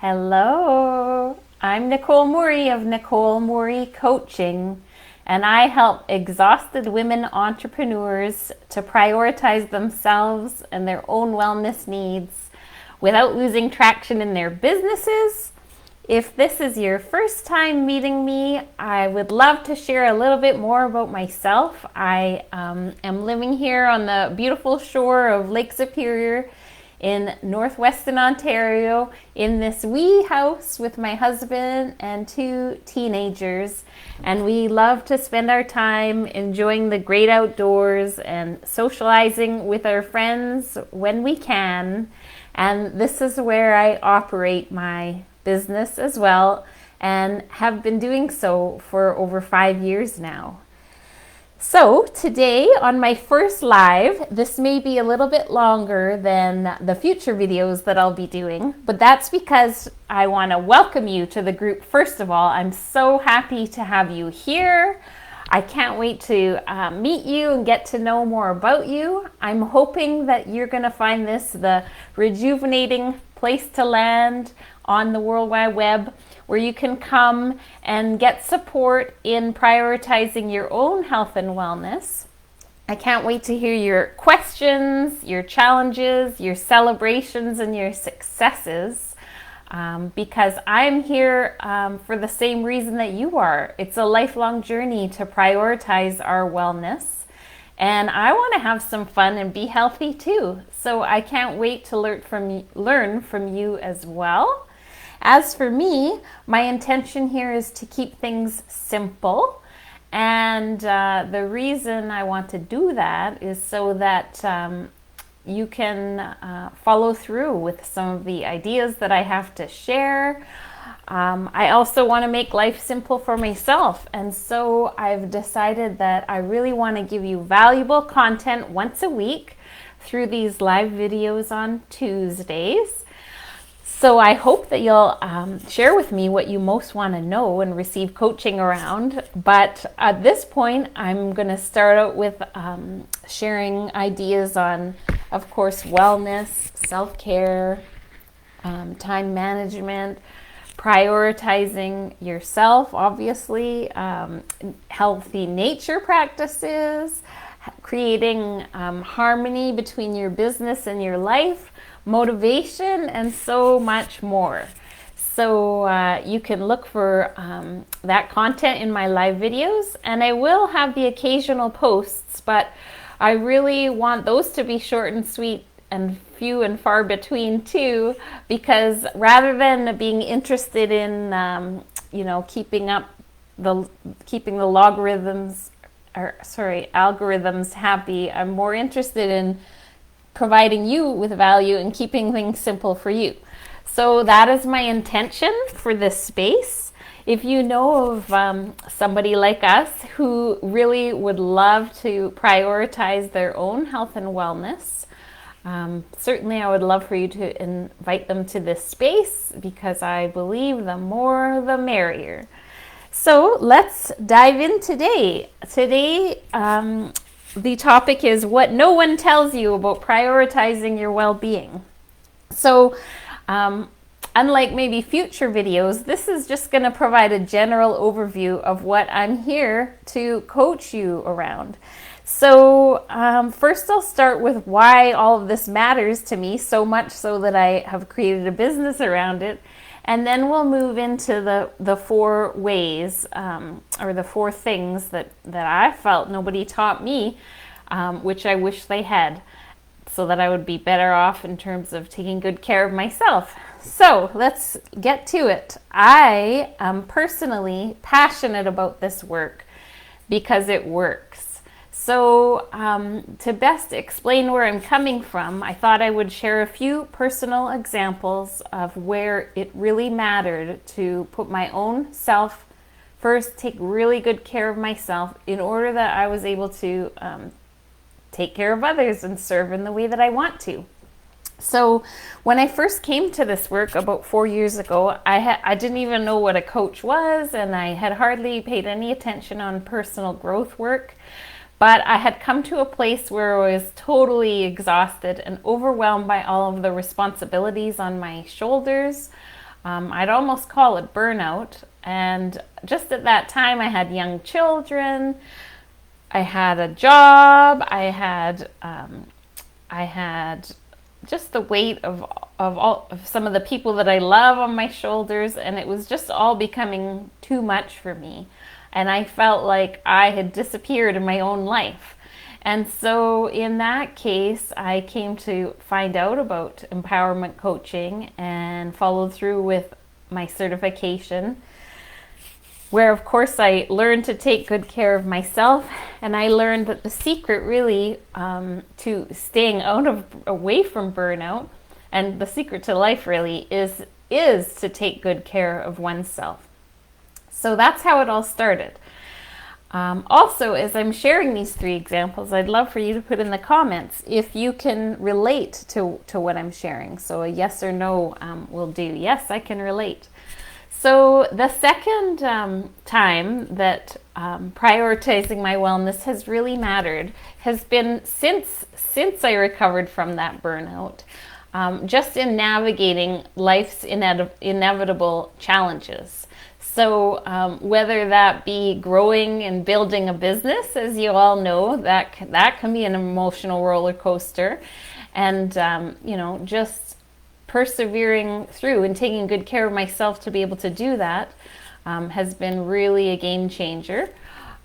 Hello, I'm Nicole Murray of Nicole Murray Coaching, and I help exhausted women entrepreneurs to prioritize themselves and their own wellness needs without losing traction in their businesses. If this is your first time meeting me, I would love to share a little bit more about myself. I am living here on the beautiful shore of Lake Superior in northwestern Ontario in this wee house with my husband and two teenagers, and we love to spend our time enjoying the great outdoors and socializing with our friends when we can. And this is where I operate my business as well, and have been doing so for over 5 years now. So today on my first live, this may be a little bit longer than the future videos that I'll be doing, but that's because I want to welcome you to the group. First of all, I'm so happy to have you here. I can't wait to meet you and get to know more about you. I'm hoping that you're going to find this the rejuvenating place to land on the World Wide Web, where you can come and get support in prioritizing your own health and wellness. I can't wait to hear your questions, your challenges, your celebrations, and your successes, because I'm here for the same reason that you are. It's a lifelong journey to prioritize our wellness, and I want to have some fun and be healthy too. So I can't wait to learn from you as well. As for me, my intention here is to keep things simple, and the reason I want to do that is so that you can follow through with some of the ideas that I have to share. I also want to make life simple for myself, and so I've decided that I really want to give you valuable content once a week through these live videos on Tuesdays. So I hope that you'll share with me what you most want to know and receive coaching around. But at this point, I'm going to start out with sharing ideas on, of course, wellness, self-care, time management, prioritizing yourself, obviously, healthy nature practices, creating harmony between your business and your life, motivation, and so much more. So you can look for that content in my live videos, and I will have the occasional posts, but I really want those to be short and sweet and few and far between too, because rather than being interested in keeping the algorithms happy, I'm more interested in providing you with value and keeping things simple for you. So that is my intention for this space. If you know of somebody like us who really would love to prioritize their own health and wellness, certainly I would love for you to invite them to this space, because I believe the more the merrier. So let's dive in today. Today, the topic is what no one tells you about prioritizing your well-being. So, unlike maybe future videos, this is just going to provide a general overview of what I'm here to coach you around. So, first I'll start with why all of this matters to me, so much so that I have created a business around it. And then we'll move into the 4 ways, or the 4 things that I felt nobody taught me, which I wish they had, so that I would be better off in terms of taking good care of myself. So let's get to it. I am personally passionate about this work because it works. So to best explain where I'm coming from, I thought I would share a few personal examples of where it really mattered to put my own self first, take really good care of myself in order that I was able to take care of others and serve in the way that I want to. So when I first came to this work about 4 years ago, I didn't even know what a coach was, and I had hardly paid any attention on personal growth work. But I had come to a place where I was totally exhausted and overwhelmed by all of the responsibilities on my shoulders. I'd almost call it burnout. And just at that time, I had young children. I had a job. I had just the weight of some of the people that I love on my shoulders, and it was just all becoming too much for me. And I felt like I had disappeared in my own life. And so in that case, I came to find out about empowerment coaching and followed through with my certification, where of course I learned to take good care of myself. And I learned that the secret really to staying away from burnout, and the secret to life really is to take good care of oneself. So that's how it all started. Also, as I'm sharing these 3 examples, I'd love for you to put in the comments if you can relate to what I'm sharing. So a yes or no will do. Yes, I can relate. So the second time that prioritizing my wellness has really mattered has been since I recovered from that burnout, just in navigating life's inevitable challenges. So whether that be growing and building a business, as you all know, that can be an emotional roller coaster, and just persevering through and taking good care of myself to be able to do that has been really a game changer.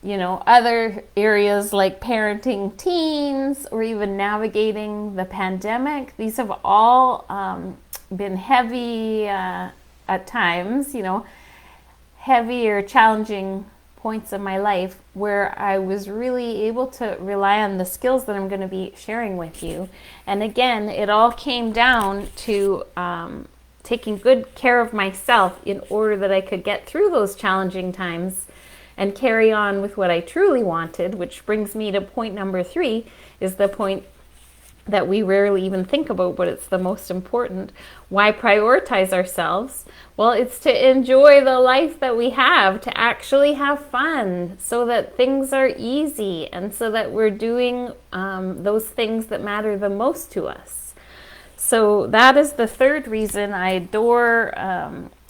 Other areas like parenting teens or even navigating the pandemic, these have all been heavy at times, heavy or challenging points in my life where I was really able to rely on the skills that I'm going to be sharing with you. And again, it all came down to taking good care of myself in order that I could get through those challenging times and carry on with what I truly wanted, which brings me to point number 3, is the point that we rarely even think about, but it's the most important. Why prioritize ourselves? Well, it's to enjoy the life that we have, to actually have fun, so that things are easy and so that we're doing those things that matter the most to us. So that is the 3rd reason I adore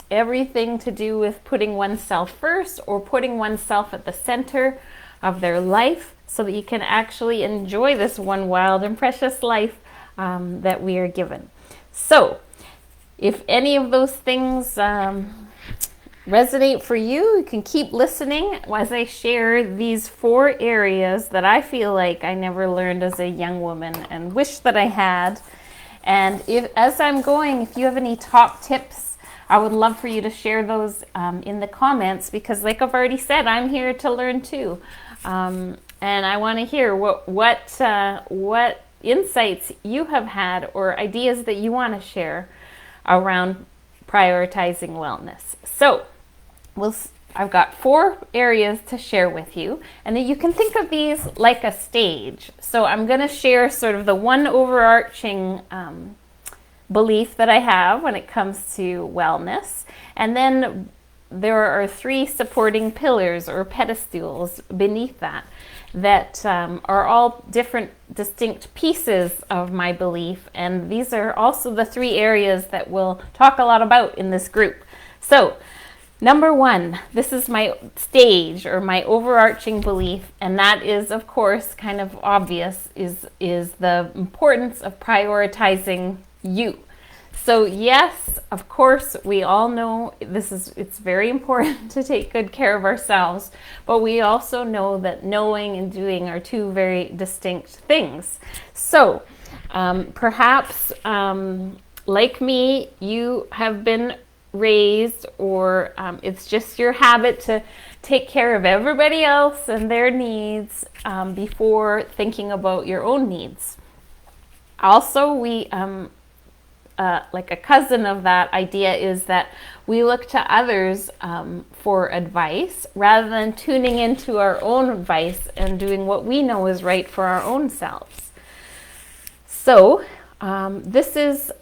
everything to do with putting oneself first, or putting oneself at the center of their life, so that you can actually enjoy this one wild and precious life that we are given. So, if any of those things resonate for you, you can keep listening as I share these 4 areas that I feel like I never learned as a young woman and wish that I had. And as I'm going, if you have any top tips, I would love for you to share those in the comments, because like I've already said, I'm here to learn too. And I want to hear what insights you have had or ideas that you want to share around prioritizing wellness. So I've got 4 areas to share with you, and you can think of these like a stage. So I'm going to share sort of the one overarching belief that I have when it comes to wellness, and then there are 3 supporting pillars or pedestals beneath that are all different distinct pieces of my belief, and these are also the 3 areas that we'll talk a lot about in this group. So number 1, this is my stage or my overarching belief, and that is, of course, kind of obvious, is the importance of prioritizing you. So yes, of course, we all know it's very important to take good care of ourselves, but we also know that knowing and doing are 2 very distinct things. So perhaps like me, you have been raised, or it's just your habit to take care of everybody else and their needs before thinking about your own needs. Also, we like a cousin of that idea is that we look to others for advice rather than tuning into our own advice and doing what we know is right for our own selves. So this is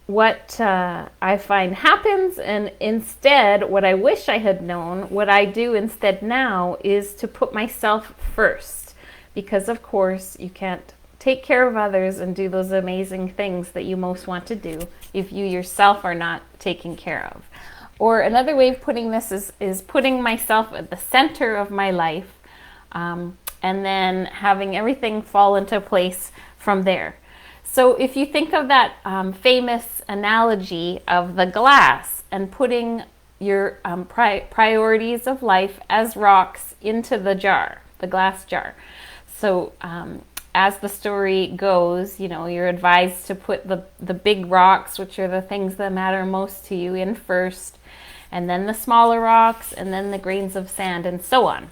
what I find happens, and instead, what I wish I had known, what I do instead now is to put myself first, because of course you can't take care of others and do those amazing things that you most want to do if you yourself are not taken care of. Or another way of putting this is putting myself at the center of my life, and then having everything fall into place from there. So if you think of that famous analogy of the glass and putting your priorities of life as rocks into the jar, the glass jar. So as the story goes, you're advised to put the big rocks, which are the things that matter most to you, in first, and then the smaller rocks, and then the grains of sand, and so on.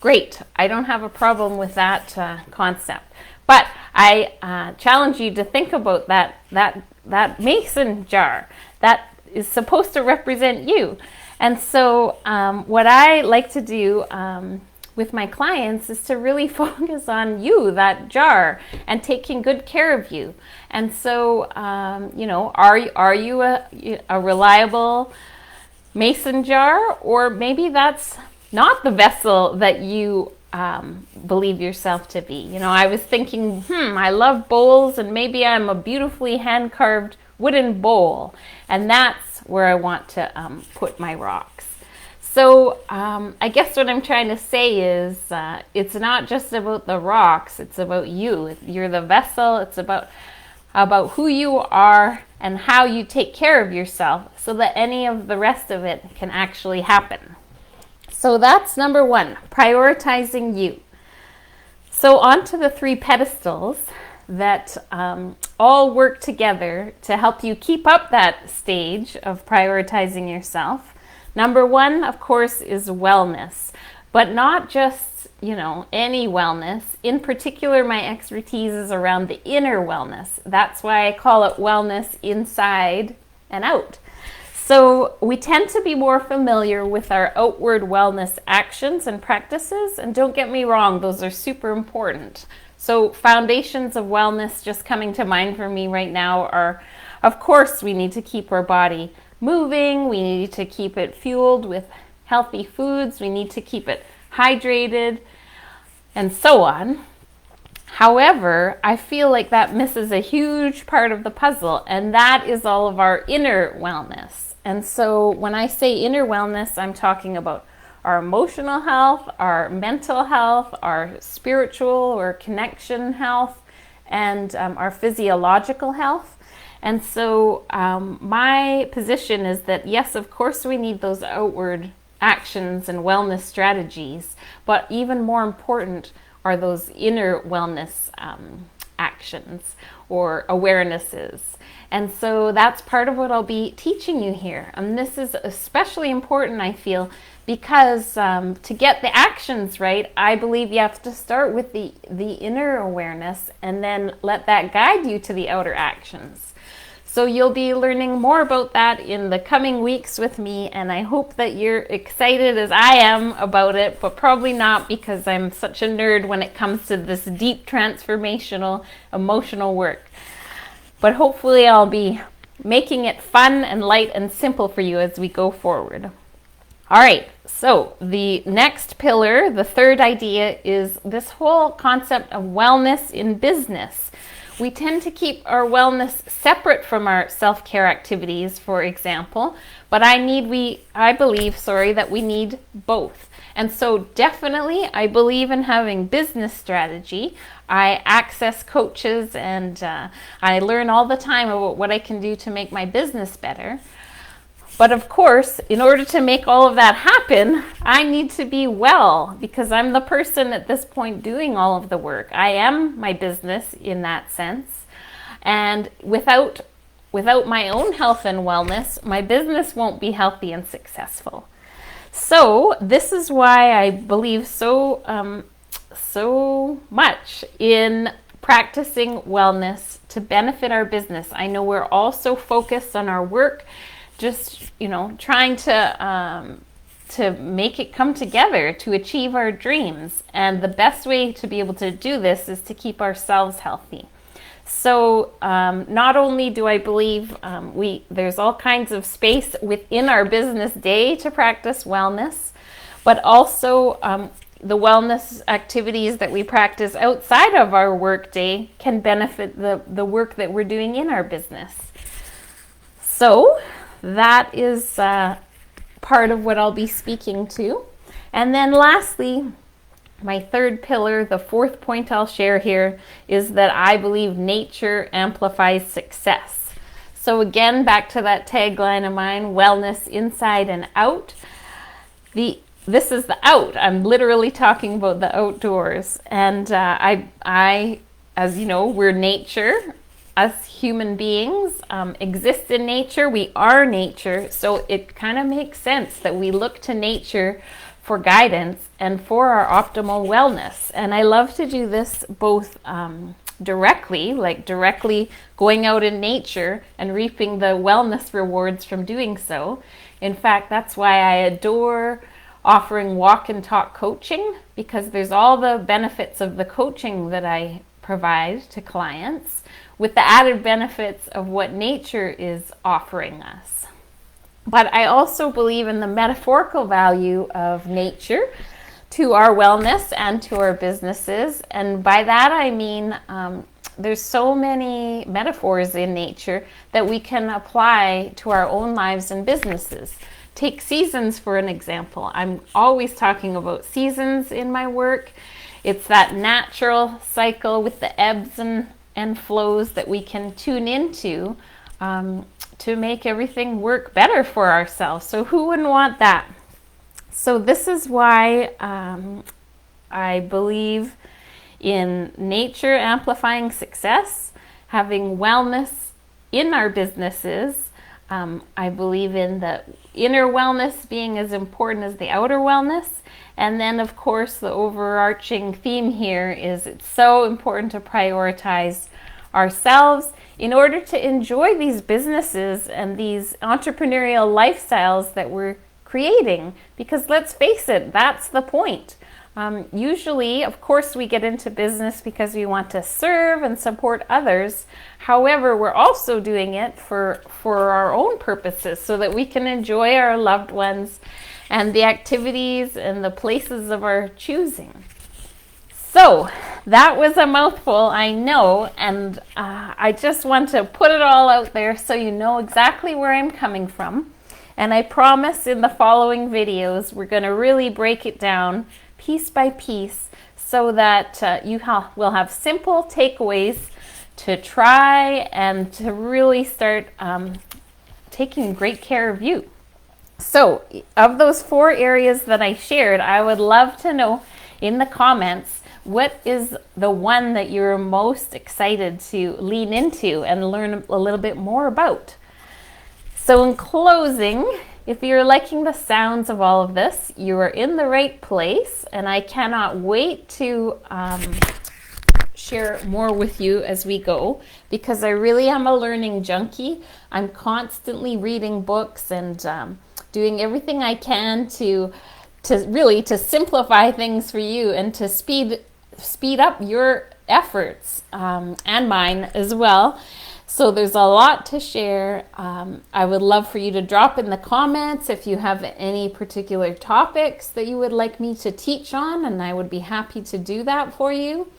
Great. I don't have a problem with that concept. But I challenge you to think about that mason jar that is supposed to represent you. And so what I like to do with my clients is to really focus on you, that jar, and taking good care of you. And so, are you a reliable mason jar? Or maybe that's not the vessel that you believe yourself to be. I was thinking, I love bowls, and maybe I'm a beautifully hand-carved wooden bowl, and that's where I want to put my rocks. So I guess what I'm trying to say is it's not just about the rocks, it's about you. You're the vessel. It's about who you are and how you take care of yourself so that any of the rest of it can actually happen. So that's number one, prioritizing you. So on to the 3 pedestals that all work together to help you keep up that stage of prioritizing yourself. Number 1, of course, is wellness, but not just, any wellness. In particular, my expertise is around the inner wellness. That's why I call it wellness inside and out. So we tend to be more familiar with our outward wellness actions and practices, and don't get me wrong, those are super important. So foundations of wellness just coming to mind for me right now are, of course, we need to keep our body moving, we need to keep it fueled with healthy foods, we need to keep it hydrated, and so on. However, I feel like that misses a huge part of the puzzle, and that is all of our inner wellness. And so when I say inner wellness, I'm talking about our emotional health, our mental health, our spiritual or connection health, and our physiological health. And so my position is that, yes, of course we need those outward actions and wellness strategies, but even more important are those inner wellness actions or awarenesses. And so that's part of what I'll be teaching you here. And this is especially important, I feel, because to get the actions right, I believe you have to start with the inner awareness and then let that guide you to the outer actions. So you'll be learning more about that in the coming weeks with me, and I hope that you're excited as I am about it, but probably not, because I'm such a nerd when it comes to this deep transformational emotional work. But hopefully I'll be making it fun and light and simple for you as we go forward. All right, so the next pillar, the third idea, is this whole concept of wellness in business. We tend to keep our wellness separate from our self-care activities, for example, but I believe that we need both. And so definitely I believe in having business strategy. I access coaches and I learn all the time about what I can do to make my business better. But of course, in order to make all of that happen, I need to be well, because I'm the person at this point doing all of the work. I am my business in that sense. And without my own health and wellness, my business won't be healthy and successful. So this is why I believe so much in practicing wellness to benefit our business. I know we're all so focused on our work, just trying to make it come together to achieve our dreams. And the best way to be able to do this is to keep ourselves healthy. So not only do I believe there's all kinds of space within our business day to practice wellness, but also the wellness activities that we practice outside of our work day can benefit the work that we're doing in our business. So that is part of what I'll be speaking to. And then lastly, my third pillar, the fourth point I'll share here, is that I believe nature amplifies success. So again, back to that tagline of mine, wellness inside and out. This is the out. I'm literally talking about the outdoors. And I, as you know, we're nature. Us human beings exist in nature. We are nature. So it kind of makes sense that we look to nature for guidance and for our optimal wellness. And I love to do this both directly going out in nature and reaping the wellness rewards from doing so. In fact, that's why I adore offering walk and talk coaching, because there's all the benefits of the coaching that I provide to clients with the added benefits of what nature is offering us. But I also believe in the metaphorical value of nature to our wellness and to our businesses. And by that I mean there's so many metaphors in nature that we can apply to our own lives and businesses. Take seasons for an example. I'm always talking about seasons in my work. It's that natural cycle with the ebbs and flows that we can tune into to make everything work better for ourselves. So who wouldn't want that? So this is why I believe in nature amplifying success, having wellness in our businesses. I believe in the inner wellness being as important as the outer wellness. And then, of course, the overarching theme here is it's so important to prioritize ourselves in order to enjoy these businesses and these entrepreneurial lifestyles that we're creating. Because let's face it, that's the point. Usually, of course, we get into business because we want to serve and support others. However, we're also doing it for our own purposes so that we can enjoy our loved ones and the activities and the places of our choosing. So that was a mouthful, I know, and I just want to put it all out there so you know exactly where I'm coming from. And I promise in the following videos, we're going to really break it down piece by piece so that you will have simple takeaways to try and to really start taking great care of you. So of those 4 areas that I shared, I would love to know in the comments, what is the one that you're most excited to lean into and learn a little bit more about? So in closing, if you're liking the sounds of all of this, you are in the right place, and I cannot wait to share more with you as we go, because I really am a learning junkie. I'm constantly reading books and doing everything I can to simplify things for you and to speed up your efforts and mine as well. So there's a lot to share. I would love for you to drop in the comments if you have any particular topics that you would like me to teach on, and I would be happy to do that for you.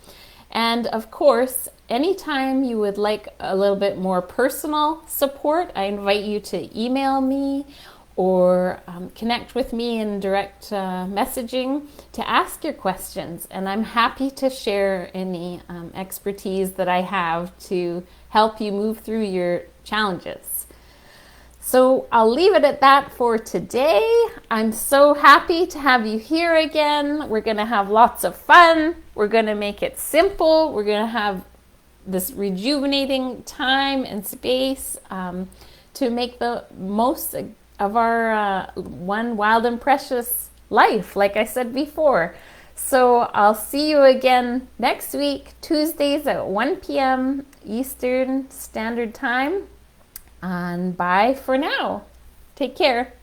And of course, anytime you would like a little bit more personal support, I invite you to email me or connect with me in direct messaging to ask your questions. And I'm happy to share any expertise that I have to help you move through your challenges. So I'll leave it at that for today. I'm so happy to have you here again. We're going to have lots of fun. We're going to make it simple. We're going to have this rejuvenating time and space to make the most of our one wild and precious life, like I said before. So I'll see you again next week, Tuesdays at 1 p.m. Eastern Standard Time. And bye for now. Take care.